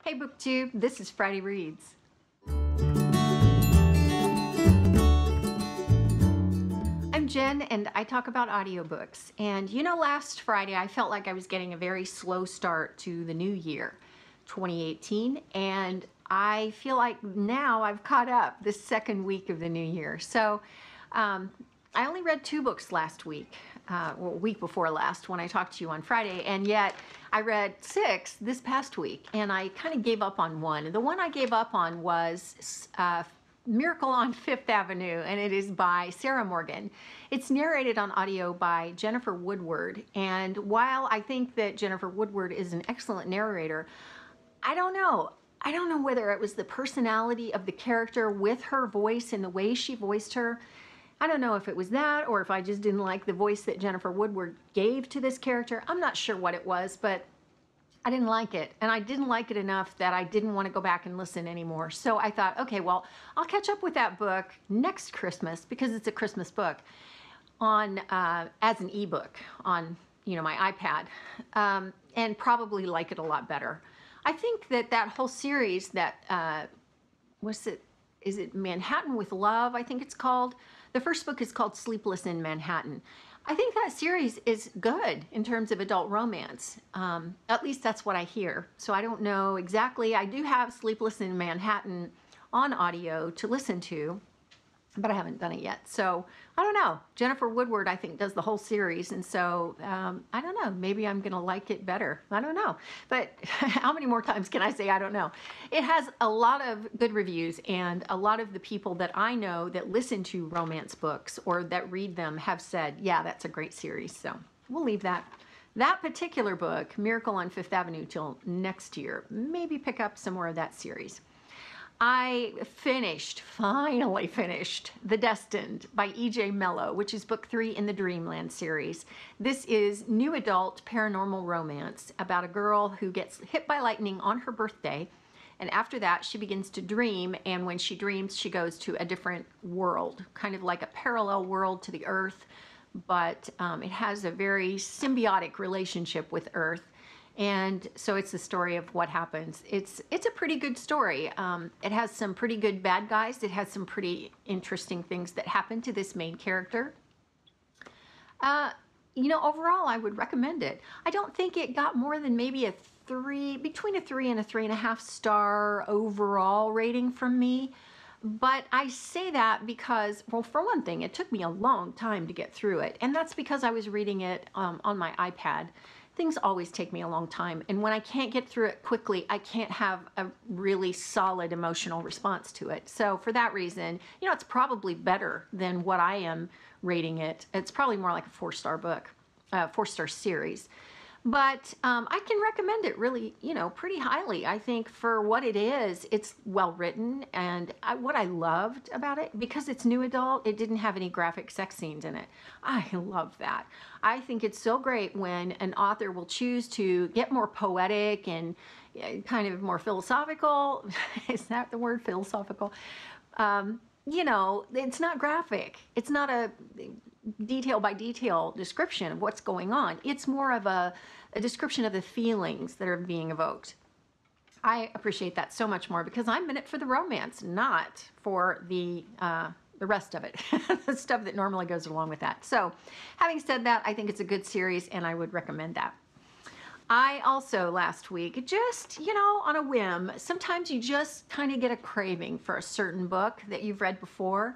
Hey BookTube, this is Friday Reads. I'm Jen and I talk about audiobooks. And you know, last Friday I felt like I was getting a very slow start to the new year, 2018, and I feel like now I've caught up this second week of the new year. So I only read 2 books last week, week before last when I talked to you on Friday, and yet I read 6 this past week, and I kind of gave up on one. The one I gave up on was Miracle on Fifth Avenue, and it is by Sarah Morgan. It's narrated on audio by Juniper Woodward, and while I think that Juniper Woodward is an excellent narrator, I don't know whether it was the personality of the character with her voice and the way she voiced her. I don't know if it was that or if I just didn't like the voice that Juniper Woodward gave to this character. I'm not sure what it was, but I didn't like it. And I didn't like it enough that I didn't want to go back and listen anymore. So I thought, okay, well, I'll catch up with that book next Christmas because it's a Christmas book on as an ebook on, you know, my iPad, and probably like it a lot better. I think that whole series that, is it Manhattan with Love, I think it's called. The first book is called Sleepless in Manhattan. I think that series is good in terms of adult romance. At least that's what I hear. So I don't know exactly. I do have Sleepless in Manhattan on audio to listen to, but I haven't done it yet. So I don't know. Juniper Woodward, I think, does the whole series. And so I don't know. Maybe I'm going to like it better. I don't know. But how many more times can I say I don't know? It has a lot of good reviews, and a lot of the people that I know that listen to romance books or that read them have said, yeah, that's a great series. So we'll leave that particular book, Miracle on Fifth Avenue, till next year. Maybe pick up some more of that series. I finally finished The Destined by E.J. Mellow, which is book 3 in the Dreamland series. This is new adult paranormal romance about a girl who gets hit by lightning on her birthday, and after that she begins to dream, and when she dreams she goes to a different world, kind of like a parallel world to the Earth, but it has a very symbiotic relationship with Earth. And so it's the story of what happens. It's a pretty good story. It has some pretty good bad guys. It has some pretty interesting things that happen to this main character. You know, overall, I would recommend it. I don't think it got more than maybe between a 3 and a 3.5 star overall rating from me. But I say that because, well, for one thing, it took me a long time to get through it. And that's because I was reading it on my iPad. Things always take me a long time, and when I can't get through it quickly, I can't have a really solid emotional response to it. So for that reason, you know, it's probably better than what I am rating it. It's probably more like a 4-star book, 4-star series. But I can recommend it really, you know, pretty highly. I think for what it is, it's well written, and what I loved about it, because it's new adult, it didn't have any graphic sex scenes in it. I love that. I think it's so great when an author will choose to get more poetic and kind of more philosophical. Is that the word, philosophical? You know, it's not graphic. It's not a detail by detail description of what's going on. It's more of a description of the feelings that are being evoked. I appreciate that so much more because I'm in it for the romance, not for the rest of it, the stuff that normally goes along with that. So having said that, I think it's a good series and I would recommend that. I also last week, just, you know, on a whim, sometimes you just kind of get a craving for a certain book that you've read before.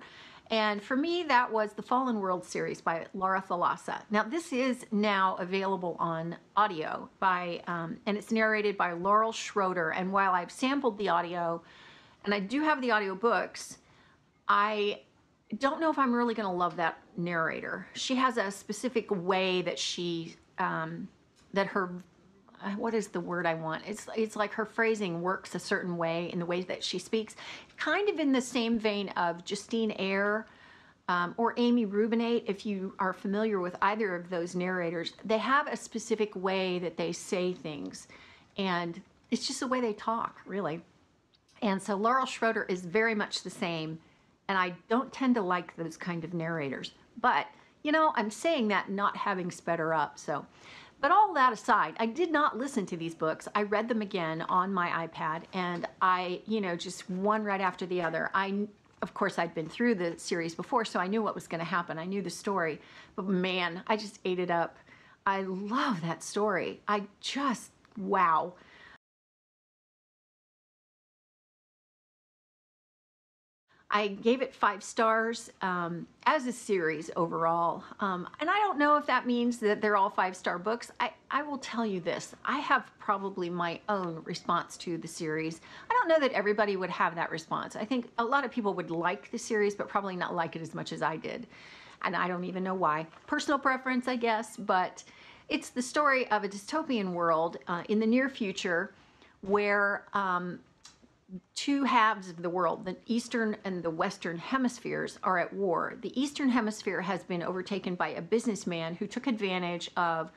And for me, that was the Fallen World series by Thalassa. Now, this is now available on audio and it's narrated by Laurel Schroeder. And while I've sampled the audio, and I do have the audiobooks, I don't know if I'm really going to love that narrator. She has a specific way that what is the word I want? It's like her phrasing works a certain way in the way that she speaks, kind of in the same vein of Justine Eyre or Amy Rubinate. If you are familiar with either of those narrators, they have a specific way that they say things, and it's just the way they talk, really. And so Laurel Schroeder is very much the same, and I don't tend to like those kind of narrators. But, you know, I'm saying that not having sped her up, so. But all that aside, I did not listen to these books. I read them again on my iPad, and I, just one right after the other. Of course, I'd been through the series before, so I knew what was going to happen. I knew the story, but man, I just ate it up. I love that story. Wow. I gave it 5 stars as a series overall. And I don't know if that means that they're all 5-star books. I will tell you this. I have probably my own response to the series. I don't know that everybody would have that response. I think a lot of people would like the series, but probably not like it as much as I did. And I don't even know why. Personal preference, I guess. But it's the story of a dystopian world in the near future where two halves of the world, the Eastern and the Western hemispheres, are at war. The Eastern hemisphere has been overtaken by a businessman who took advantage of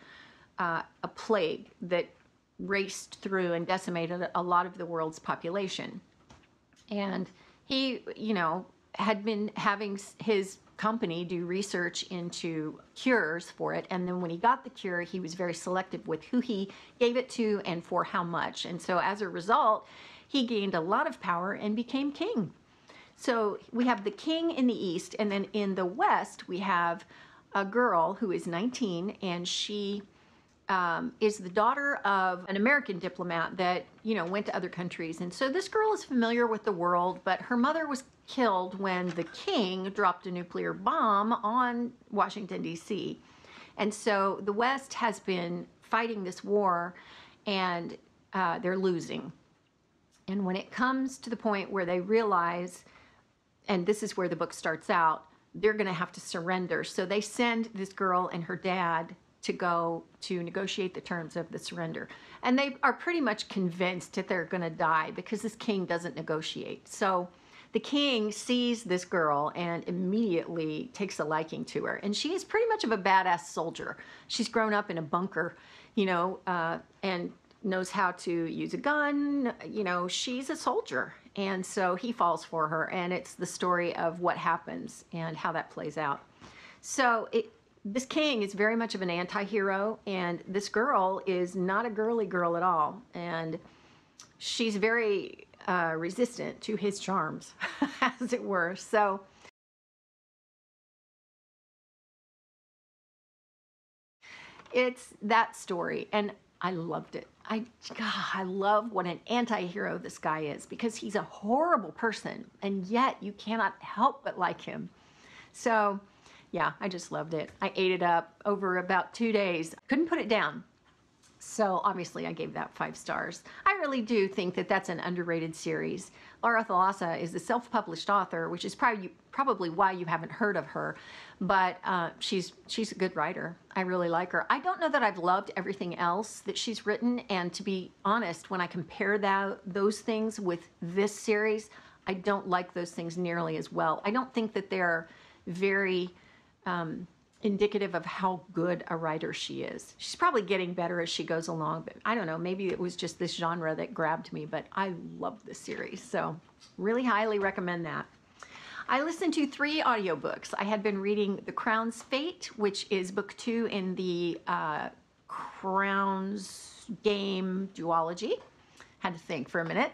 a plague that raced through and decimated a lot of the world's population. And he, had been having his company do research into cures for it. And then when he got the cure, he was very selective with who he gave it to and for how much. And so as a result, he gained a lot of power and became king. So we have the king in the East, and then in the West, we have a girl who is 19, and she is the daughter of an American diplomat that, went to other countries. And so this girl is familiar with the world, but her mother was killed when the king dropped a nuclear bomb on Washington, D.C. And so the West has been fighting this war, and they're losing. And when it comes to the point where they realize, and this is where the book starts out, they're going to have to surrender. So they send this girl and her dad to go to negotiate the terms of the surrender. And they are pretty much convinced that they're going to die because this king doesn't negotiate. So the king sees this girl and immediately takes a liking to her. And she is pretty much of a badass soldier. She's grown up in a bunker, and knows how to use a gun. She's a soldier. And so he falls for her, and it's the story of what happens and how that plays out. So this king is very much of an anti-hero, and this girl is not a girly girl at all. And she's very resistant to his charms, as it were. So it's that story, and I loved it. I love what an anti-hero this guy is, because he's a horrible person, and yet you cannot help but like him. So, yeah, I just loved it. I ate it up over about 2 days. Couldn't put it down. So obviously I gave that 5 stars. I really do think that that's an underrated series. Thalassa is a self-published author, which is probably why you haven't heard of her, but she's a good writer. I really like her. I don't know that I've loved everything else that she's written, and to be honest, when I compare those things with this series, I don't like those things nearly as well. I don't think that they're very indicative of how good a writer she is. She's probably getting better as she goes along, but I don't know, maybe it was just this genre that grabbed me, but I love this series, so really highly recommend that. I listened to 3 audiobooks. I had been reading The Crown's Fate, which is book 2 in the Crown's Game duology. Had to think for a minute.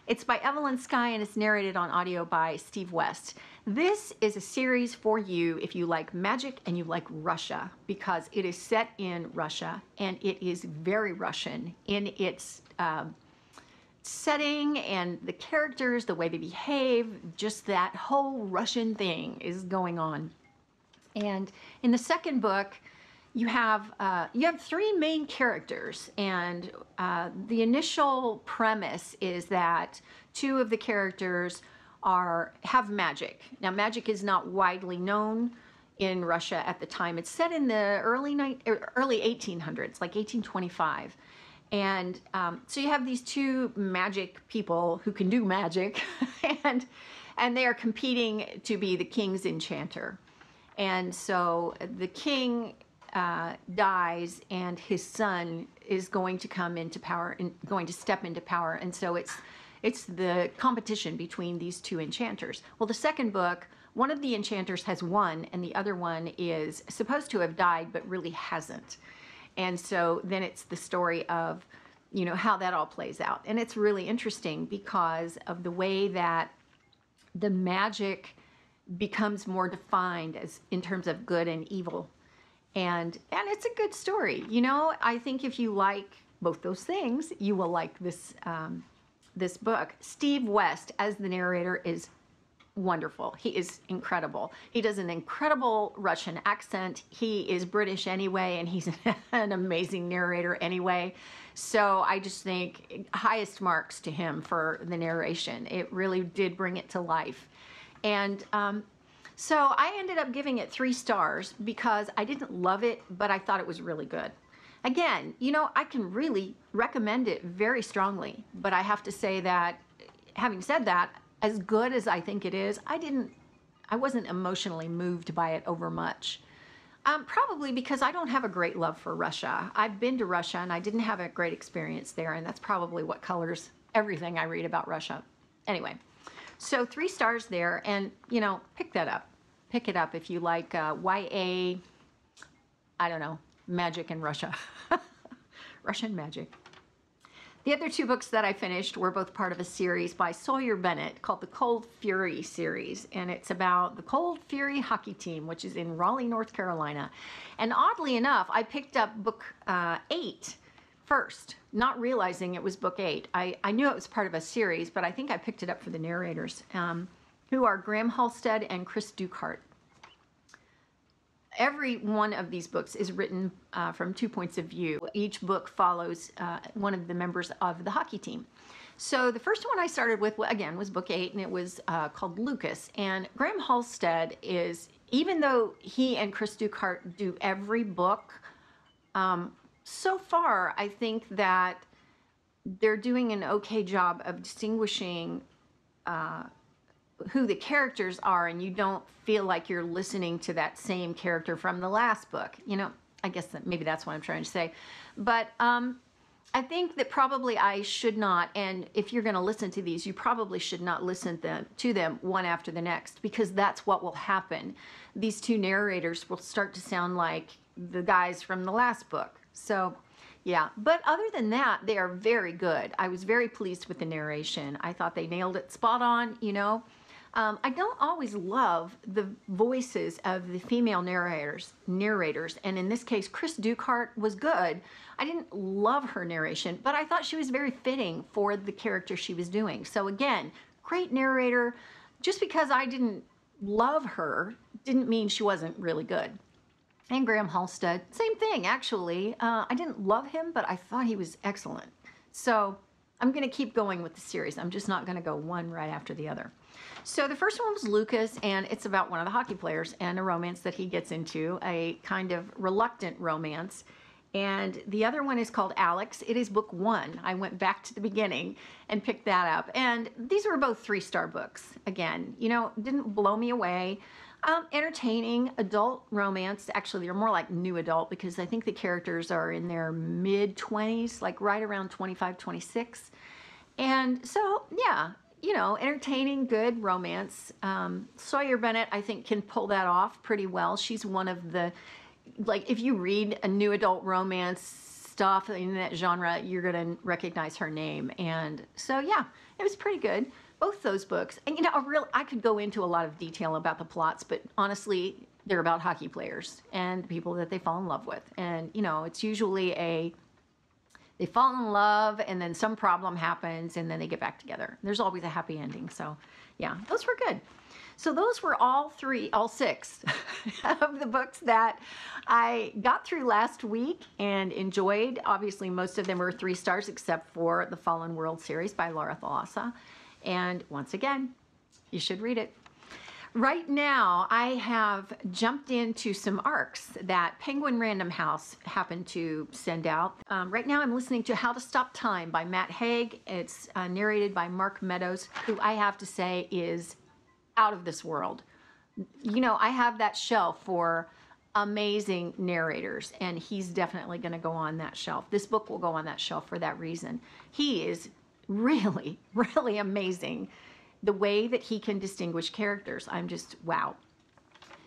It's by Evelyn, Skye, and it's narrated on audio by Steve West. This is a series for you if you like magic and you like Russia, because it is set in Russia, and it is very Russian in its setting and the characters, the way they behave, just that whole Russian thing is going on. And in the second book, you have 3 main characters, and the initial premise is that 2 of the characters have magic. Now, magic is not widely known in Russia at the time. It's set in the early 1800s, like 1825. And so you have these 2 magic people who can do magic, and they are competing to be the king's enchanter. And so the king dies, and his son is going to come into power and going to step into power. And so it's the competition between these 2 enchanters. Well, the second book, one of the enchanters has won, and the other one is supposed to have died, but really hasn't. And so then it's the story of, you know, how that all plays out. And it's really interesting because of the way that the magic becomes more defined as in terms of good and evil. And it's a good story. You know, I think if you like both those things, you will like this this book. Steve West as the narrator is wonderful. He is incredible. He does an incredible Russian accent. He is British anyway, and he's an amazing narrator anyway. So I just think highest marks to him for the narration. It really did bring it to life. And so I ended up giving it 3 stars because I didn't love it, but I thought it was really good. Again, you know, I can really recommend it very strongly, but I have to say that, having said that, as good as I think it is, I wasn't emotionally moved by it over much. Probably because I don't have a great love for Russia. I've been to Russia and I didn't have a great experience there, and that's probably what colors everything I read about Russia. Anyway, so 3 stars there, and, you know, pick that up. Pick it up if you like YA, I don't know, magic in Russia. Russian magic. The other 2 books that I finished were both part of a series by Sawyer Bennett called the Cold Fury series, and it's about the Cold Fury hockey team, which is in Raleigh, North Carolina. And oddly enough, I picked up book 8 first, not realizing it was book 8. I knew it was part of a series, but I think I picked it up for the narrators, who are Graham Halstead and Cris Dukehart. Every one of these books is written from 2 points of view. Each book follows one of the members of the hockey team. So the first one I started with, again, was book 8, and it was called Lucas. And Graham Halstead is, even though he and Cris Dukehart do every book, so far I think that they're doing an okay job of distinguishing who the characters are, and you don't feel like you're listening to that same character from the last book. You know, I guess that maybe that's what I'm trying to say. But I think that probably I should not, and if you're going to listen to these, you probably should not listen to them one after the next, because that's what will happen. These 2 narrators will start to sound like the guys from the last book. So yeah, but other than that, they are very good. I was very pleased with the narration. I thought they nailed it spot on, you know. I don't always love the voices of the female narrators, and in this case, Cris Dukehart was good. I didn't love her narration, but I thought she was very fitting for the character she was doing. So again, great narrator. Just because I didn't love her didn't mean she wasn't really good. And Graham Halstead, same thing, actually. I didn't love him, but I thought he was excellent. So I'm going to keep going with the series. I'm just not going to go one right after the other. So the first one was Lucas, and it's about one of the hockey players and a romance that he gets into, a kind of reluctant romance. And the other one is called Alex. It is book 1. I went back to the beginning and picked that up. And these were both 3-star books. Again, you know, didn't blow me away. Entertaining adult romance. Actually, they're more like new adult, because I think the characters are in their mid-20s, like right around 25, 26. And so, yeah, you know, entertaining, good romance. Sawyer Bennett, I think, can pull that off pretty well. She's one of the, like, if you read a new adult romance stuff in that genre, you're going to recognize her name. And so, yeah, it was pretty good. Both those books. And, you know, I could go into a lot of detail about the plots, but honestly, they're about hockey players and people that they fall in love with. And, you know, it's usually they fall in love, and then some problem happens, and then they get back together. There's always a happy ending. So, yeah, those were good. So those were all 6 of the books that I got through last week and enjoyed. Obviously, most of them were 3 stars, except for the Fallen World series by Thalassa. And once again, you should read it. Right now, I have jumped into some arcs that Penguin Random House happened to send out. Right now, I'm listening to How to Stop Time by Matt Haig. It's narrated by Mark Meadows, who I have to say is out of this world. You know, I have that shelf for amazing narrators, and he's definitely going to go on that shelf. This book will go on that shelf for that reason. He is really, really amazing. The way that he can distinguish characters, I'm just, wow.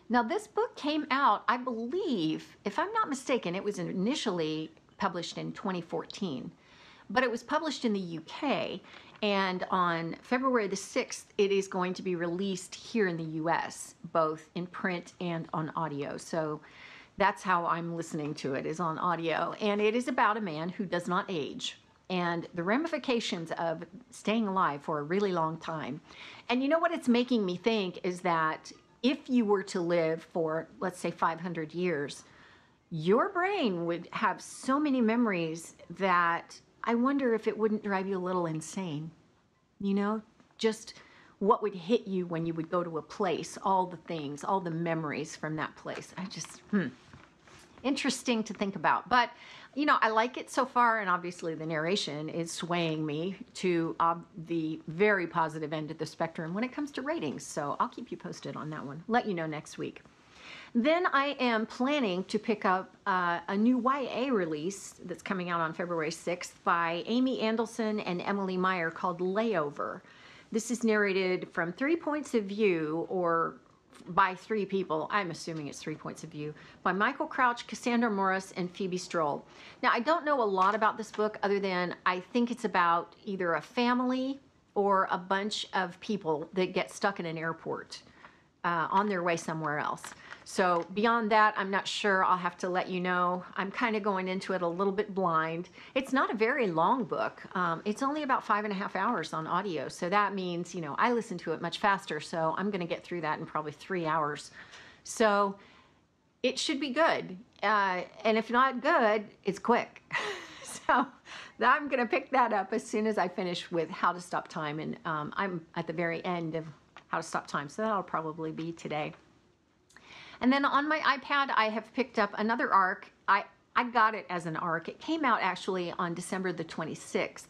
Now, this book came out, I believe, if I'm not mistaken, it was initially published in 2014, but it was published in the UK, and on February the 6th, it is going to be released here in the US, both in print and on audio. So that's how I'm listening to it, is on audio. And it is about a man who does not age and the ramifications of staying alive for a really long time. And you know what it's making me think is that if you were to live for, let's say, 500 years, your brain would have so many memories that I wonder if it wouldn't drive you a little insane. You know, just what would hit you when you would go to a place, all the things, all the memories from that place. I just, interesting to think about. But, you know, I like it so far, and obviously the narration is swaying me to the very positive end of the spectrum when it comes to ratings. So I'll keep you posted on that one. Let you know next week. Then I am planning to pick up a new YA release that's coming out on February 6th by Amy Andelson and Emily Meyer called Layover. This is narrated from 3 points of view, or by 3 people, I'm assuming it's 3 points of view, by Michael Crouch, Cassandra Morris, and Phoebe Strole. Now, I don't know a lot about this book other than I think it's about either a family or a bunch of people that get stuck in an airport on their way somewhere else. So beyond that, I'm not sure. I'll have to let you know. I'm kind of going into it a little bit blind. It's not a very long book. It's only about 5.5 hours on audio. So that means, you know, I listen to it much faster. So I'm going to get through that in probably 3 hours. So it should be good. And if not good, it's quick. So I'm going to pick that up as soon as I finish with How to Stop Time. And I'm at the very end of How to Stop Time. So that'll probably be today. And then on my iPad, I have picked up another ARC. I got it as an ARC. It came out actually on December the 26th,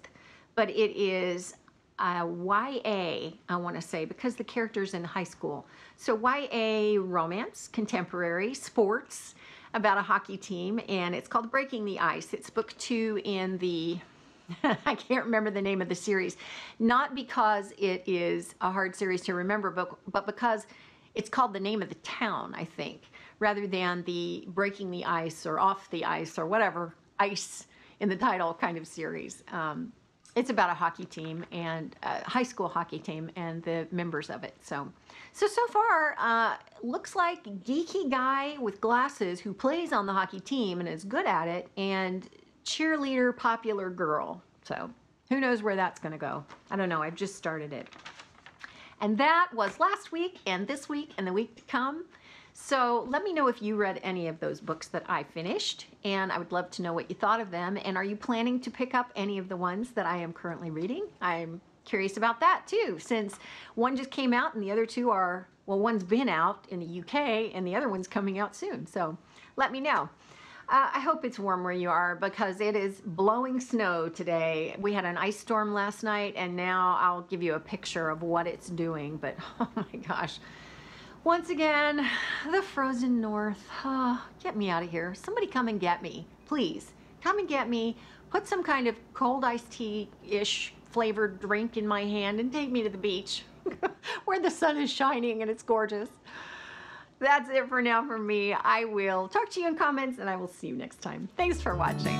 but it is a YA, I want to say, because the character's in high school. So YA romance, contemporary, sports, about a hockey team, and it's called Breaking the Ice. It's book 2 in the, I can't remember the name of the series, not because it is a hard series to remember, but because it's called the name of the town, I think, rather than the Breaking the Ice or Off the Ice or whatever ice in the title kind of series. It's about a hockey team, and a high school hockey team, and the members of it. So far, looks like geeky guy with glasses who plays on the hockey team and is good at it, and cheerleader popular girl. So who knows where that's going to go? I don't know. I've just started it. And that was last week and this week and the week to come. So let me know if you read any of those books that I finished, and I would love to know what you thought of them. And are you planning to pick up any of the ones that I am currently reading? I'm curious about that too, since one just came out and the other 2 are, well, one's been out in the UK and the other one's coming out soon. So let me know. I hope it's warm where you are, because it is blowing snow today. We had an ice storm last night, and now I'll give you a picture of what it's doing. But oh my gosh, once again, the frozen north. Oh, get me out of here. Somebody come and get me, please. Come and get me. Put some kind of cold iced tea-ish flavored drink in my hand and take me to the beach where the sun is shining and it's gorgeous. That's it for now from me. I will talk to you in comments, and I will see you next time. Thanks for watching.